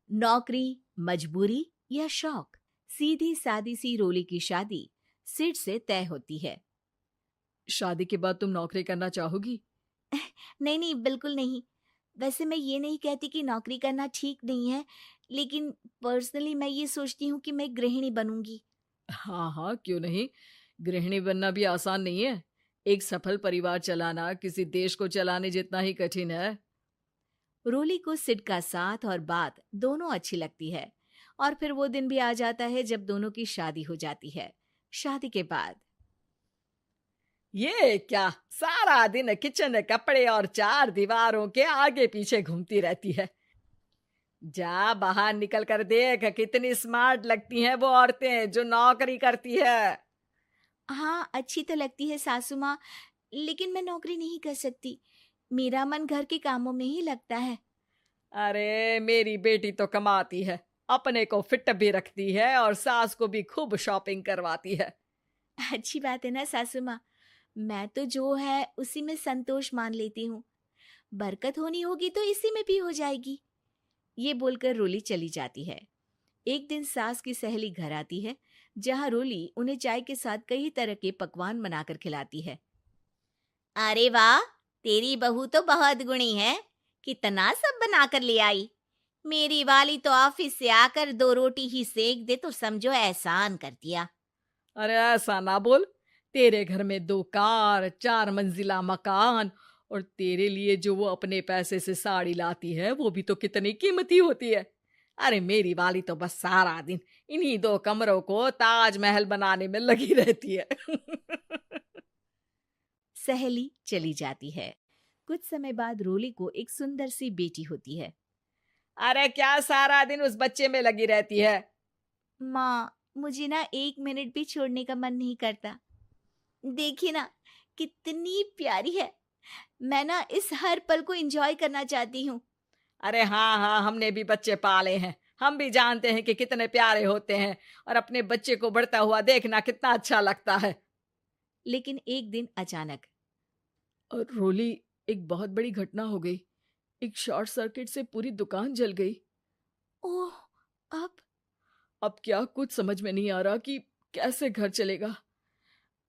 नौकरी, मजबूरी या शौक, सीधी सादी सी रोली की शादी सिड से तय होती है। शादी के बाद तुम नौकरी करना चाहोगी? नहीं नहीं, बिल्कुल नहीं। वैसे मैं ये नहीं कहती कि नौकरी करना ठीक नहीं है, लेकिन पर्सनली मैं ये सोचती हूँ कि मैं गृहिणी बनूंगी। हाँ हाँ, क्यों नहीं। गृहिणी बनना भी आसान नहीं है। एक सफल परिवार चलाना किसी देश को चलाने जितना ही कठिन है। रोली को सिड का साथ और बात दोनों अच्छी लगती है, और फिर वो दिन भी आ जाता है जब दोनों की शादी हो जाती है। शादी के बाद ये क्या, सारा दिन किचन कपड़े और चार दीवारों के आगे पीछे घूमती रहती है। जा बाहर निकल कर देख, कितनी स्मार्ट लगती हैं वो औरतें जो नौकरी करती है। हाँ, अच्छी तो लगती है सासू माँ, लेकिन मैं नौकरी नहीं कर सकती। मेरा मन घर के कामों में ही लगता है। अरे मेरी बेटी तो कमाती है, अपने को फिट भी रखती है और सास को भी खूब शॉपिंग करवाती है। अच्छी बात है ना सासू माँ। मैं तो जो है उसी में संतोष मान लेती हूँ। बरकत होनी होगी तो इसी में भी हो जाएगी। ये बोलकर रोली चली जाती है। एक दिन सास की सहेली घर आती है, जहाँ रोली उन्हें चाय के साथ कई तरह के पकवान बनाकर खिलाती है। अरे वाह, तेरी बहू तो बहुत गुणी है। कितना सब बनाकर ले आई। मेरी वाली तो ऑफिस से आकर 2 रोटी ही सेक दे तो समझो एहसान कर दिया। अरे ऐसा ना बोल। तेरे घर में 2 कार, 4 मंजिला मकान, और तेरे लिए जो वो अपने पैसे से साड़ी लाती है वो भी तो कितनी कीमती होती है। अरे मेरी वाली तो बस सारा दिन इन्हीं 2 कमरों को ताजमहल बनाने में लगी रहती है। सहेली चली जाती है। कुछ समय बाद रोली को एक सुंदर सी बेटी होती है। अरे क्या सारा दिन उस बच्चे में लगी रहती है। माँ, मुझे ना 1 मिनट भी छोड़ने का मन नहीं करता। देखिए ना, कितनी प्यारी है। मैं ना इस हर पल को एंजॉय करना चाहती हूँ। अरे हाँ हाँ, हमने भी बच्चे पाले हैं, हम भी जानते हैं कि कितने प्यारे होते हैं, और अपने बच्चे को बढ़ता हुआ देखना कितना अच्छा लगता है। लेकिन एक दिन अचानक और रोली, एक बहुत बड़ी घटना हो गई। एक शॉर्ट सर्किट से पूरी दुकान जल गई। ओह, अब अब क्या कुछ समझ में नहीं आ रहा कि कैसे घर चलेगा।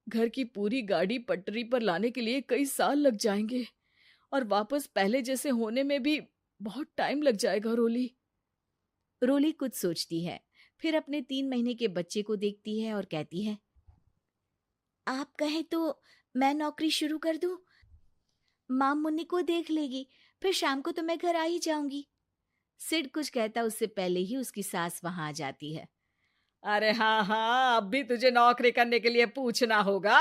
घर की पूरी गाड़ी पटरी पर लाने के लिए कई साल लग जाएंगे, और वापस पहले जैसे होने में भी बहुत टाइम लग जाएगा। रोली कुछ सोचती है, फिर अपने 3 महीने के बच्चे को देखती है और कहती है, आप कहें तो मैं नौकरी शुरू कर दूं? माँ मुन्नी को देख लेगी, फिर शाम को तो मैं घर आ ही जाऊंगी। सिड कुछ कहता उससे पहले ही उसकी सास वहां आ जाती है। अरे हाँ हाँ, अब भी तुझे नौकरी करने के लिए पूछना होगा।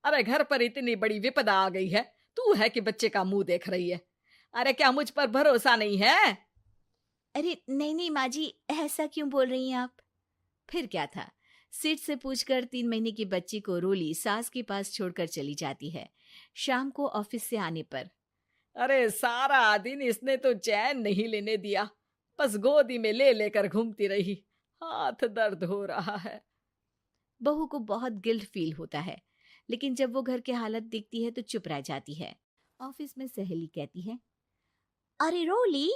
अरे घर पर इतनी बड़ी विपदा आ गई है, तू है कि बच्चे का मुंह देख रही है। अरे क्या मुझ पर भरोसा नहीं है? अरे नहीं नहीं माँ जी, ऐसा क्यों बोल रही हैं आप? फिर क्या था, सिड से पूछकर 3 महीने की बच्ची को रोली सास के पास छोड़कर चली जाती है। शाम को ऑफिस से आने पर अरे सारा दिन इसने तो चैन नहीं लेने दिया, बस गोदी में ले लेकर घूमती रही। हाथ दर्द हो रहा है। बहू को बहुत गिल्ट फील होता है, लेकिन जब वो घर की हालत देखती है तो चुप रह जाती है। ऑफिस में सहेली कहती है, अरे रोली,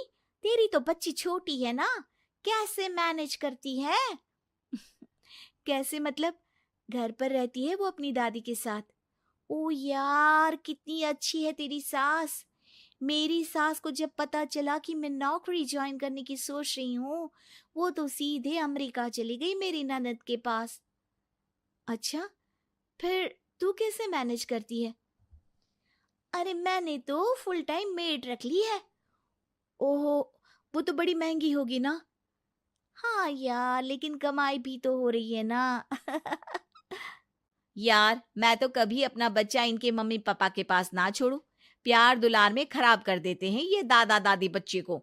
तेरी तो बच्ची छोटी है ना, कैसे मैनेज करती है? कैसे मतलब? घर पर रहती है वो अपनी दादी के साथ। ओ यार, कितनी अच्छी है तेरी सास। मेरी सास को जब पता चला कि मैं नौकरी ज्वाइन करने की सोच रही हूँ, वो तो सीधे अमेरिका चली गई मेरी ननद के पास। अच्छा, फिर तू कैसे मैनेज करती है? अरे मैंने तो फुल टाइम मेड रख ली है। ओहो, वो तो बड़ी महंगी होगी ना? हाँ यार, लेकिन कमाई भी तो हो रही है ना। यार, मैं तो कभी अपना बच्चा इनके मम्मी पापा के पास ना छोड़ू। प्यार दुलार में खराब कर देते हैं ये दादा दादी बच्चे को।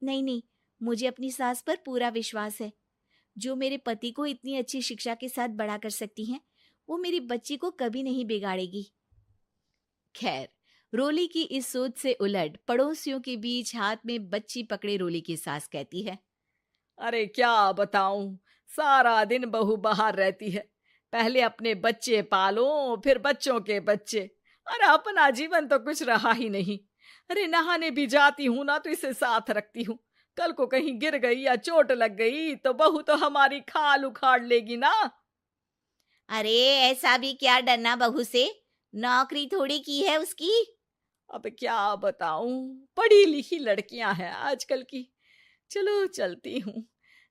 नहीं नहीं, मुझे अपनी सास पर पूरा विश्वास है। जो मेरे पति को इतनी अच्छी शिक्षा के साथ बड़ा कर सकती हैं, वो मेरी बच्ची को कभी नहीं बिगाड़ेगी। खैर, रोली की इस सोच से उलट पड़ोसियों के बीच हाथ में बच्ची पकड़े रोली की सास कहती है, अरे क्या बताऊं, सारा दिन बहू बाहर रहती है। पहले अपने बच्चे पालो, फिर बच्चों के बच्चे। अरे अपना जीवन तो कुछ रहा ही नहीं। अरे नहाने भी जाती हूं ना तो इसे साथ रखती हूँ, कल को कहीं गिर गई या चोट लग गई तो बहू तो हमारी खाल उखाड़ लेगी ना। अरे ऐसा भी क्या डरना बहू से, नौकरी थोड़ी की है उसकी। अब क्या बताऊं, पढ़ी लिखी लड़कियां हैं आजकल की। चलो चलती हूँ,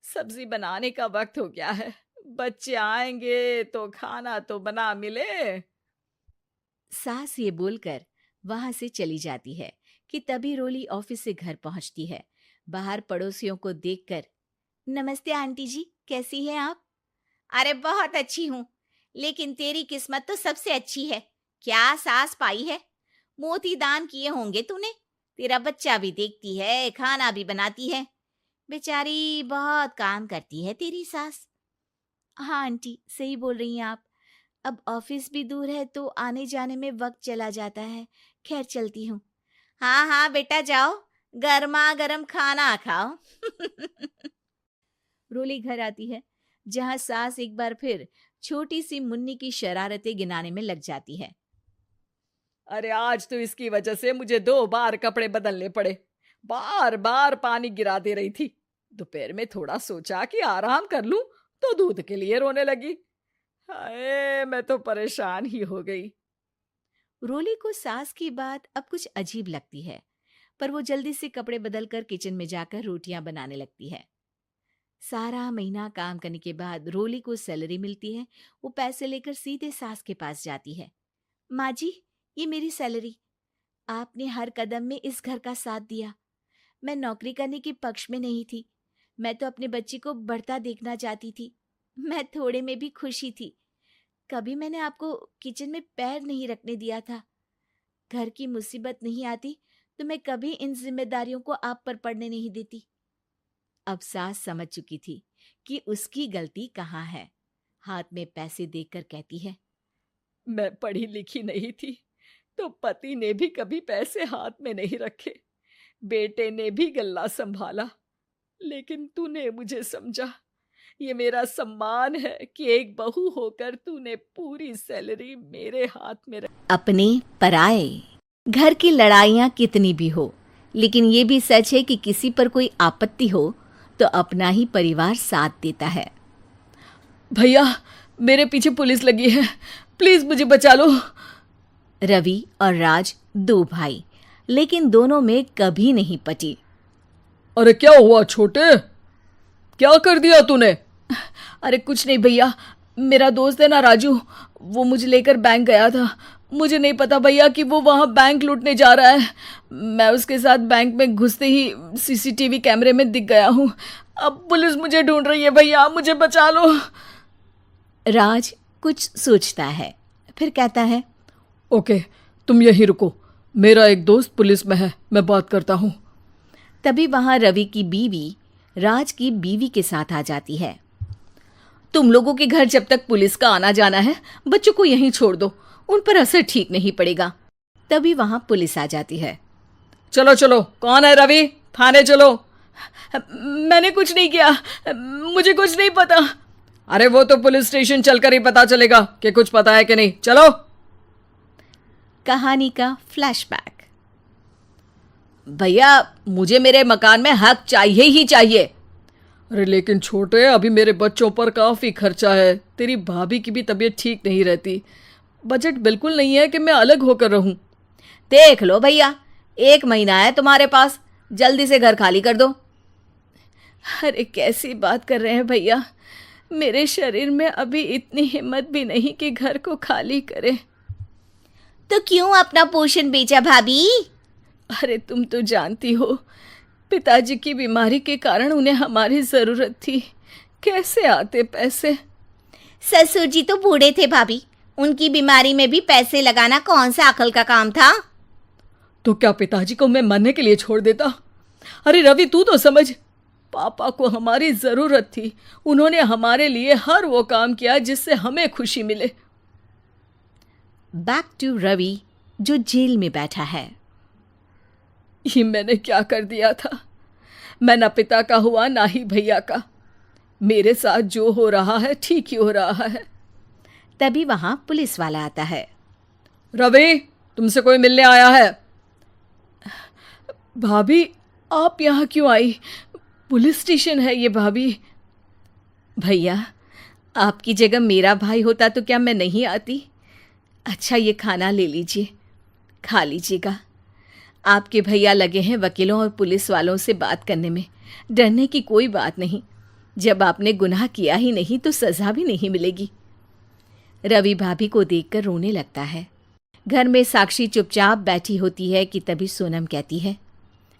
सब्जी बनाने का वक्त हो गया है। बच्चे आएंगे तो खाना तो बना मिले। सास ये बोलकर वहां से चली जाती है कि तभी रोली ऑफिस से घर पहुंचती है। बाहर पड़ोसियों को देखकर, नमस्ते आंटी जी, कैसी हैं आप? अरे बहुत अच्छी हूँ, लेकिन तेरी किस्मत तो सबसे अच्छी है। क्या सास पाई है, मोती दान किए होंगे तूने। तेरा बच्चा भी देखती है, खाना भी बनाती है। बेचारी बहुत काम करती है तेरी सास। हाँ आंटी, सही बोल रही हैं आप। अब ऑफिस भी दूर है तो आने जाने में वक्त चला जाता है। खैर चलती हूँ। हाँ हाँ बेटा जाओ, गर्मा गर्म खाना खाओ। रोली घर आती है, जहाँ सास एक बार फिर छोटी सी मुन्नी की शरारतें गिनाने में लग जाती है। अरे आज तो इसकी वजह से मुझे 2 बार कपड़े बदलने पड़े। बार बार पानी गिरा दे रही थी। दोपहर में थोड़ा सोचा कि आराम कर लूं तो दूध के लिए रोने लगी। हाय, मैं तो परेशान ही हो गई। रोली को सास की बात अब कुछ अजीब लगती है, पर वो जल्दी से कपड़े बदलकर किचन में जाकर रोटियां बनाने लगती है। सारा महीना काम करने के बाद रोली को सैलरी मिलती है। वो पैसे लेकर सीधे सास के पास जाती है। माँ जी, ये मेरी सैलरी। आपने हर कदम में इस घर का साथ दिया। मैं नौकरी करने के पक्ष में नहीं थी, मैं तो अपने बच्चे को बढ़ता देखना चाहती थी। मैं थोड़े में भी खुशी थी। कभी मैंने आपको किचन में पैर नहीं रखने दिया था। घर की मुसीबत नहीं आती तो मैं कभी इन जिम्मेदारियों को आप पर पड़ने नहीं देती। अब सास समझ चुकी थी कि उसकी गलती कहाँ है। हाथ में पैसे देकर कहती है, मैं पढ़ी लिखी नहीं थी तो पति ने भी कभी पैसे हाथ में नहीं रखे, बेटे ने भी गल्ला संभाला, लेकिन तूने मुझे समझा। ये मेरा सम्मान है कि एक बहू होकर तूने पूरी सैलरी मेरे हाथ में अपने पराए। घर की लड़ाइयाँ कितनी भी हो, लेकिन ये भी सच है कि किसी पर कोई आपत्ति हो तो अपना ही परिवार साथ देता है। भैया, मेरे पीछे पुलिस लगी है, प्लीज मुझे बचा लो। रवि और राज 2 भाई, लेकिन दोनों में कभी नहीं पटी। अरे क्या हुआ छोटे, क्या कर दिया तूने? अरे कुछ नहीं भैया, मेरा दोस्त है ना राजू, वो मुझे लेकर बैंक गया था। मुझे नहीं पता भैया कि वो वहाँ बैंक लूटने जा रहा है। मैं उसके साथ बैंक में घुसते ही सीसीटीवी कैमरे में दिख गया हूँ। अब पुलिस मुझे ढूंढ रही है भैया, मुझे बचा लो। राज कुछ सोचता है, फिर कहता है, ओके, तुम यहीं रुको, मेरा एक दोस्त पुलिस में है, मैं बात करता हूँ। तभी वहाँ रवि की बीवी राज की बीवी के साथ आ जाती है। तुम लोगों के घर जब तक पुलिस का आना जाना है, बच्चों को यहीं छोड़ दो, उन पर असर ठीक नहीं पड़ेगा। तभी वहां पुलिस आ जाती है। चलो चलो, कौन है रवि, थाने चलो। मैंने कुछ नहीं किया, मुझे कुछ नहीं पता। अरे वो तो पुलिस स्टेशन चलकर ही पता चलेगा कि कुछ पता है कि नहीं, चलो। कहानी का फ्लैशबैक। भैया, मुझे मेरे मकान में हक चाहिए ही चाहिए। अरे लेकिन छोटे, अभी मेरे बच्चों पर काफी खर्चा है, तेरी भाभी की भी तबीयत ठीक नहीं रहती, बजट बिल्कुल नहीं है कि मैं अलग होकर रहूं। देख लो भैया, 1 महीना है तुम्हारे पास, जल्दी से घर खाली कर दो। अरे कैसी बात कर रहे हैं भैया, मेरे शरीर में अभी इतनी हिम्मत भी नहीं कि घर को खाली करे। तो क्यों अपना पोषण बेचा भाभी? अरे तुम तो जानती हो, पिताजी की बीमारी के कारण उन्हें हमारी जरूरत थी, कैसे आते पैसे। ससुर जी तो बूढ़े थे भाभी, उनकी बीमारी में भी पैसे लगाना कौन सा अकल का काम था। तो क्या पिताजी को मैं मरने के लिए छोड़ देता? अरे रवि, तू तो समझ, पापा को हमारी जरूरत थी, उन्होंने हमारे लिए हर वो काम किया जिससे हमें खुशी मिले। बैक टू रवि, जो जेल में बैठा है। ये मैंने क्या कर दिया था? मैं ना पिता का हुआ ना ही भैया का। मेरे साथ जो हो रहा है ठीक ही हो रहा है। तभी वहां पुलिस वाला आता है। रवि, तुमसे कोई मिलने आया है। भाभी, आप यहाँ क्यों आई? पुलिस स्टेशन है ये भाभी। भैया, आपकी जगह मेरा भाई होता तो क्या मैं नहीं आती? अच्छा, ये खाना ले लीजिए, खा लीजिएगा। आपके भैया लगे हैं वकीलों और पुलिस वालों से बात करने में। डरने की कोई बात नहीं। जब आपने गुनाह किया ही नहीं तो सज़ा भी नहीं मिलेगी। रवि भाभी को देखकर रोने लगता है। घर में साक्षी चुपचाप बैठी होती है कि तभी सोनम कहती है,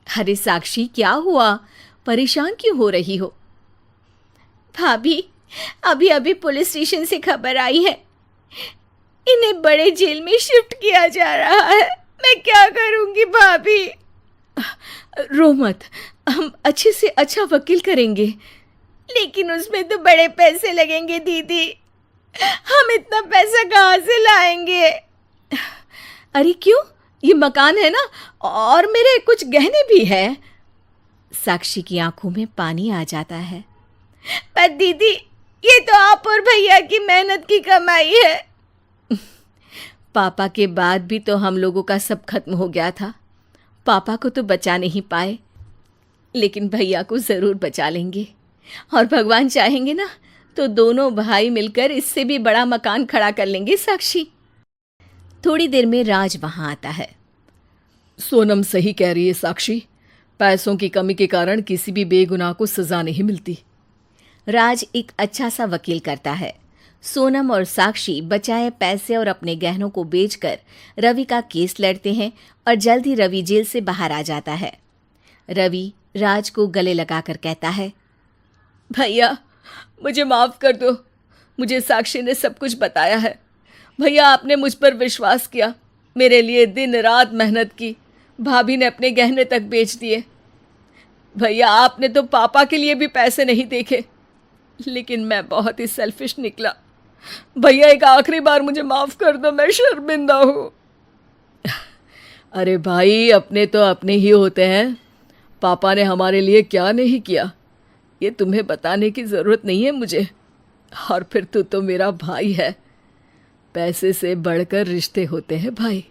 अरे साक्षी, क्या हुआ? परेशान क्यों हो रही हो? भाभी, अभी अभी पुलिस स्टेशन से खबर आई है, इन्हें बड़े जेल में शिफ्ट किया जा रहा है। मैं क्या करूंगी भाभी? रो मत, हम अच्छे से अच्छा वकील करेंगे। लेकिन उसमें तो बड़े पैसे लगेंगे दीदी, हम इतना पैसा कहाँ से लाएंगे? अरे क्यों, ये मकान है ना, और मेरे कुछ गहने भी हैं। साक्षी की आंखों में पानी आ जाता है। पर दीदी, ये तो आप और भैया की मेहनत की कमाई है। पापा के बाद भी तो हम लोगों का सब खत्म हो गया था। पापा को तो बचा नहीं पाए, लेकिन भैया को ज़रूर बचा लेंगे। और भगवान चाहेंगे ना तो दोनों भाई मिलकर इससे भी बड़ा मकान खड़ा कर लेंगे साक्षी। थोड़ी देर में राज वहाँ आता है। सोनम सही कह रही है साक्षी, पैसों की कमी के कारण किसी भी बेगुनाह को सज़ा नहीं मिलती। राज एक अच्छा सा वकील करता है। सोनम और साक्षी बचाए पैसे और अपने गहनों को बेचकर रवि का केस लड़ते हैं और जल्द ही रवि जेल से बाहर आ जाता है। रवि राज को गले लगाकर कहता है, भैया मुझे माफ़ कर दो, मुझे साक्षी ने सब कुछ बताया है। भैया, आपने मुझ पर विश्वास किया, मेरे लिए दिन रात मेहनत की, भाभी ने अपने गहने तक बेच दिए। भैया, आपने तो पापा के लिए भी पैसे नहीं देखे, लेकिन मैं बहुत ही सेल्फिश निकला। भैया, एक आखिरी बार मुझे माफ़ कर दो, मैं शर्मिंदा हूँ। अरे भाई, अपने तो अपने ही होते हैं। पापा ने हमारे लिए क्या नहीं किया, ये तुम्हें बताने की ज़रूरत नहीं है मुझे। और फिर तू तो मेरा भाई है। पैसे से बढ़कर रिश्ते होते हैं भाई।